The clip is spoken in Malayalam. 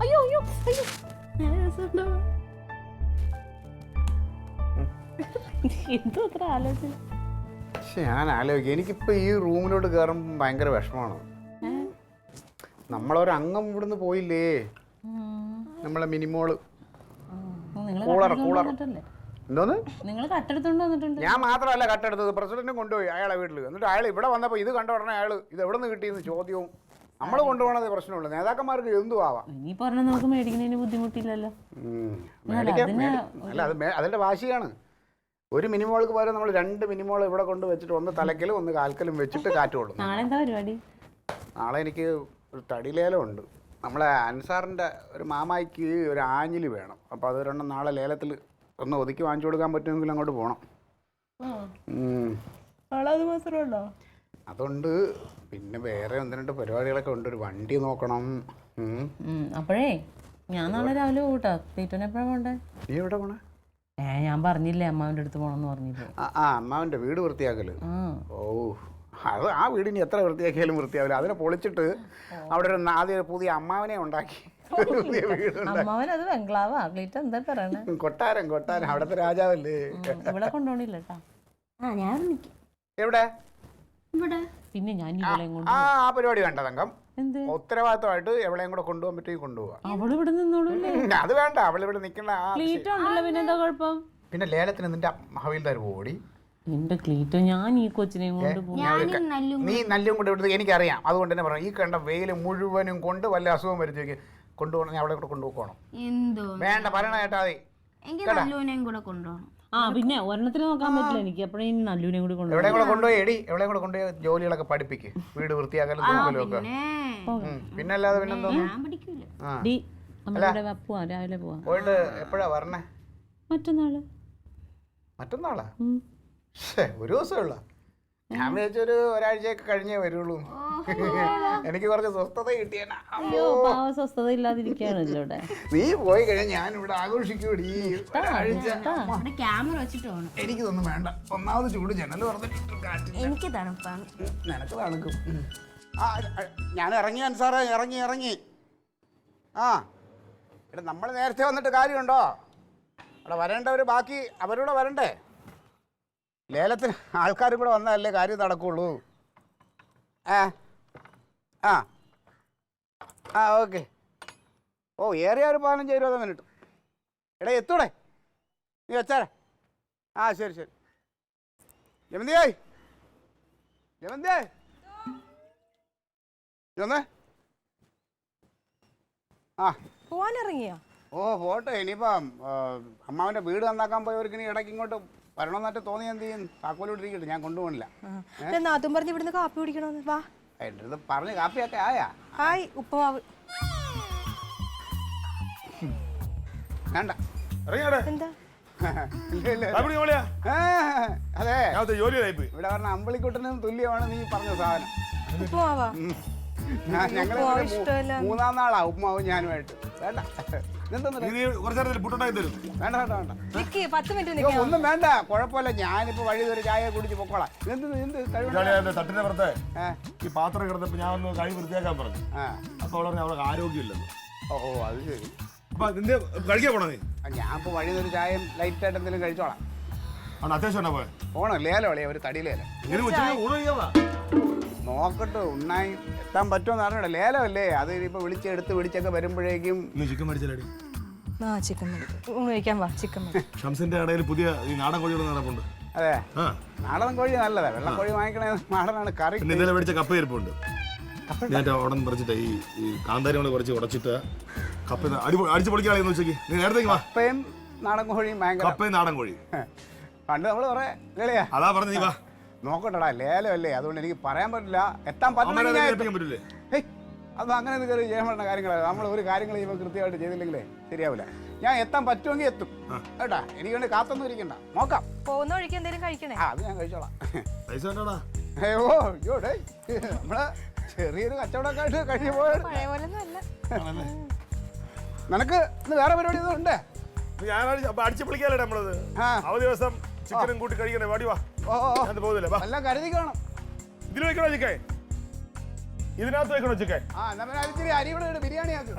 അയ്യോ അയ്യോ അയ്യോ എന്തോ അത്ര ആലോചന. പക്ഷെ ഞാൻ ആലോചിക്കും, എനിക്കിപ്പോ ഈ റൂമിലോട്ട് കയറുമ്പോൾ ഭയങ്കര വിഷമമാണ്. നമ്മളൊരു അംഗം ഇവിടുന്ന് പോയില്ലേ, നമ്മളെ മിനിമോള്. എന്തോന്ന്? നിങ്ങൾ കട്ടെടുത്തോണ്ട് വന്നിട്ടുണ്ട്. ഞാൻ മാത്രമല്ല കട്ടെടുത്തത്, പ്രസിഡന്റും കൊണ്ടുപോയി അയാളെ വീട്ടിൽ. എന്നിട്ട് അയാൾ ഇവിടെ വന്നപ്പോൾ ഇത് കണ്ട ഉടനെ അയാൾ ഇത് എവിടെ നിന്ന് കിട്ടിയെന്ന് ചോദ്യവും. നമ്മൾ കൊണ്ടുപോകണത് പ്രശ്നമുള്ളൂ, നേതാക്കന്മാർക്ക് എന്തു ആവാം. ഇനി പറഞ്ഞാൽ നമുക്ക് മേടിക്കുന്നതിന് ബുദ്ധിമുട്ടില്ലല്ലോ. അല്ല അത് അതിന്റെ വാശിയാണ്. ഒരു മിനിമോൾക്ക് പകരം നമ്മൾ 2 മിനിമോൾ ഇവിടെ കൊണ്ട് വെച്ചിട്ട് ഒന്ന് തലക്കലും ഒന്ന് കാൽക്കലും വെച്ചിട്ട് കാറ്റ് കൊള്ളും. നാളെ എന്താ പരിപാടി? നാളെ എനിക്ക് ഒരു തടിലേലം ഉണ്ട്. നമ്മളെ അൻസാറിൻ്റെ ഒരു മാമായിക്ക് ഒരു ആഞ്ഞിലി വേണം. അപ്പോൾ അത് 2 നാളെ ലേലത്തിൽ ഒന്ന് ഒതുക്കി വാങ്ങിച്ചു കൊടുക്കാൻ പറ്റുമെങ്കിൽ അങ്ങോട്ട് പോകണം. അത് മാത്രമല്ലോ. അതുകൊണ്ട് പിന്നെ വേറെ 1-2 പരിപാടികളൊക്കെ ഉണ്ട്. ഒരു വണ്ടി നോക്കണം. അപ്പോഴേ ഞാൻ നാളെ രാവിലെ പോകട്ടോ. ക്ലീറ്റോനെ എപ്പോഴാണ് പോകണ്ടേ? നീ എവിടെ പോണേ? ഞാൻ പറഞ്ഞില്ലേ അമ്മാവിൻ്റെ അടുത്ത് പോകണമെന്ന് പറഞ്ഞില്ലേ. അമ്മാവിൻ്റെ വീട് വൃത്തിയാക്കല്. ഓ അത് ആ വീടിന് എത്ര വൃത്തിയാക്കിയാലും വൃത്തിയാവില്ല. അതിനെ പൊളിച്ചിട്ട് അവിടെ ഒരു ആദ്യം പുതിയ അമ്മാവനെ ഉണ്ടാക്കി അമ്മാവൻ. അത് ബംഗ്ലാവാ ക്ലീറ്റോ എന്താ പറയണേ? കൊട്ടാരം കൊട്ടാരം അവിടത്തെ രാജാവല്ലേ. ഇവിടെ കൊണ്ടുപോണില്ല കേട്ടാ. എവിടെ? പിന്നെ ഞാൻ ആ പരിപാടി വേണ്ട തങ്കം. ഉത്തരവാദിത്തമായിട്ട് എവിടെയും കൂടെ കൊണ്ടുപോകാൻ പറ്റുമെങ്കിൽ കൊണ്ടുപോകാം. അവളിവിടെ നിന്നോളൂ. അത് വേണ്ട, അവളിവിടെ നിൽക്കണ്ട. പിന്നെന്താ കുഴപ്പം? പിന്നെ ലേലത്തിന് നിന്റെ ഹവീൽദാർ ഓടി. എന്റെ ക്ലീറ്റോ, ഞാൻ ഈ കൊച്ചിനെയും കൊണ്ട് നീ നല്ലും കൊണ്ട് ഇവിടുത്തെ എനിക്കറിയാം. അതുകൊണ്ട് തന്നെ പറയാം, ഈ കണ്ട വെയില് മുഴുവനും കൊണ്ട് വല്ല അസുഖം വരുത്തേക്ക് കൊണ്ടുപോകണം. അവിടെ കൂടെ കൊണ്ടുപോകണം. വേണ്ട പറയണ കേട്ടാ മതി. പിന്നെ ഒരെണ്ണത്തിന് നോക്കാൻ പറ്റില്ല എനിക്ക്. അപ്പോഴേ നല്ലൂനെ കൂടി എവിടെ കൂടെ കൊണ്ടുപോയി എടി, എവിടെ കൂടെ കൊണ്ടുപോയി ജോലികളൊക്കെ പഠിപ്പിക്ക്. വീട് വൃത്തിയാക്കലും തൂക്കലും ഒക്കെ. പിന്നെ അല്ലാതെ പിന്നെന്തോ. രാവിലെ പോവാ. പോയിട്ട് എപ്പോഴാ വരണേ? മറ്റന്നാളാ? ഒരു ദിവസമേ ഉള്ള. ഞാൻ വിചാരിച്ചൊരു ഒരാഴ്ചയൊക്കെ കഴിഞ്ഞേ വരുള്ളൂ. എനിക്ക് കുറച്ച് സ്വസ്ഥത കിട്ടിയാണ്. സ്വസ്ഥത ഇല്ലാതിരിക്കുകയാണല്ലോ ഇവിടെ. നീ പോയി കഴിഞ്ഞാൽ ഞാൻ ഇവിടെ ആഘോഷിക്കൂടി. എനിക്കിതൊന്നും വേണ്ട. ഒന്നാമത് ചൂട് ജനൽ പറഞ്ഞിട്ട് എനിക്ക് തണുപ്പാണ്. നിനക്ക് തണുക്കും. ഞാൻ ഇറങ്ങി അൻസാറേ, ഇറങ്ങി. എടാ നമ്മൾ നേരത്തെ വന്നിട്ട് കാര്യമുണ്ടോ? അവിടെ വരേണ്ടവർ ബാക്കി അവരൂടെ വരണ്ടേ? ലേലത്തിന് ആൾക്കാർ കൂടെ വന്നാലല്ലേ കാര്യം നടക്കുള്ളൂ. ഓക്കെ. ഏറിയ ഒരു 15-20 മിനിറ്റ്. എടാ എത്തൂടെ? നീ വെച്ചാലേ. ശരി. ജമന്തിയായി പോവാനിറങ്ങിയോ? പോട്ടെ. ഇനിയിപ്പം അമ്മാവൻ്റെ വീട് നന്നാക്കാൻ പോയവർക്ക് ഇനി ഇടയ്ക്ക് ഇങ്ങോട്ട് വരണമെന്നായിട്ട് തോന്നി. എന്ത് ചെയ്യും? താക്കോലിട്ടിരിക്കട്ടെ, ഞാൻ കൊണ്ടുപോകണില്ല. അതും പറഞ്ഞ് ഇവിടുന്ന് കാപ്പി കുടിക്കണമെന്ന്. വാ, എൻ്റെ അടുത്ത് പറഞ്ഞ് കാപ്പിയൊക്കെ ആയാ? ഉപ്പുമാവ് വേണ്ട. എന്താ? അതെ, ഇവിടെ പറഞ്ഞ അമ്പളിക്കുട്ടനും തുല്യമാണ് നീ പറഞ്ഞ സാധനം. ഉപ്പുമാവാ? ഞങ്ങൾ 3-ാം നാളാ ഉപ്പുമാവ് ഞാനുമായിട്ട്. വേണ്ട ഒന്നും വേണ്ട, കുഴപ്പമില്ല. ഞാനിപ്പോ വഴി ഒരു ചായ കുടിച്ച് പൊക്കോളാം. തട്ടിന്റെ പുറത്തെ ഈ പാത്രം കിടന്നപ്പോ ഞാൻ ഒന്ന് കഴി വൃത്തിയാക്കാൻ പറഞ്ഞു. അപ്പൊ അവർക്ക് ആരോഗ്യമില്ലെന്ന്. അത് ശരി. അപ്പൊ നിന്റെ കഴിക്കാൻ പോണോ നീ? ഞാൻ ഇപ്പൊ വഴി ഒരു ചായയും ലൈറ്റ് ആയിട്ട് എന്തെങ്കിലും കഴിച്ചോളാം. അത്യാവശ്യം പോണോ? ലേലോ അളിയാ, ഒരു തടിയിലേലം നോക്കട്ടെ. ഉണ്ണായി എത്താൻ പറ്റുമെന്ന് അറിഞ്ഞൂടെ? ലേലമല്ലേ അത്. ഇപ്പൊ വിളിച്ചൊക്കെ വരുമ്പോഴേക്കും ചിക്കൻ മേടിച്ചാലടി. ഷംസിന്റെ കടയിൽ പുതിയ നാടൻ കോഴികൾ നടപ്പുണ്ട്. അതെ, നാടൻ കോഴി നല്ലതാ. വെള്ളക്കോഴി വാങ്ങിക്കണേ നാടനാണ്. കറി ഇന്നലെ മേടിച്ച കപ്പ ഇരിപ്പുണ്ട്. ഞാൻ ഉടൻ പറിച്ചിട്ട് ഈ കാന്താരി കുറച്ച് ഉടച്ചിട്ട് കപ്പ അടിച്ചു പൊളിക്കാളെ ഉച്ചയ്ക്ക്. നീ നേരത്തേക്ക് വാ. കപ്പയും നാടൻ കോഴിയും ഭയങ്കര. കപ്പയും നാടൻ കോഴി പണ്ട് നമ്മള് കുറെ കളിയാ. അതാ പറഞ്ഞു. നീ വാ. നോക്കട്ടടാ, ലേലമല്ലേ, അതുകൊണ്ട് എനിക്ക് പറയാൻ പറ്റില്ല. എത്താൻ പറ്റില്ല. അത് അങ്ങനെ കയറി ചെയ്യാൻ പറ്റുന്ന കാര്യങ്ങളാണ്. നമ്മൾ ഒരു കാര്യങ്ങൾ ചെയ്യുമ്പോൾ കൃത്യമായിട്ട് ചെയ്തില്ലെങ്കിലേ ശരിയാവില്ല. ഞാൻ എത്താൻ പറ്റുമെങ്കിൽ എത്തും കേട്ടാ. എനിക്ക് വേണ്ടി കാത്തൊന്നും ഇരിക്കണ്ട. നോക്കാം. പോകുന്ന വഴിക്ക് എന്തെങ്കിലും കഴിക്കണേ? അത് ഞാൻ കഴിച്ചോളാം. പൈസ നമ്മള് ചെറിയൊരു കച്ചവടമൊക്കെ ആയിട്ട് കഴിഞ്ഞു പോയത്. നിനക്ക് ഇന്ന് വേറെ പരിപാടി ഒന്നും ഉണ്ടേ? ഞായറാഴ്ച അടിച്ചു പൊളിക്കാലേ നമ്മളത്. അവധി ദിവസം ചിക്കനും കൂട്ടി കഴിക്കണേ വാടി വാ ഓ ഞാൻ പോകുന്നില്ല വാ എല്ലാം കരുതി കാണും. ഇതിൽ വെക്കണോ ചിക്കൻ ഇതിനകത്ത് വെക്കണോ ചിക്കൻ ആ എന്നാ പിന്നെ ഇച്ചിരി അരി കൂടെ ഇട്, ബിരിയാണി ആക്ക്.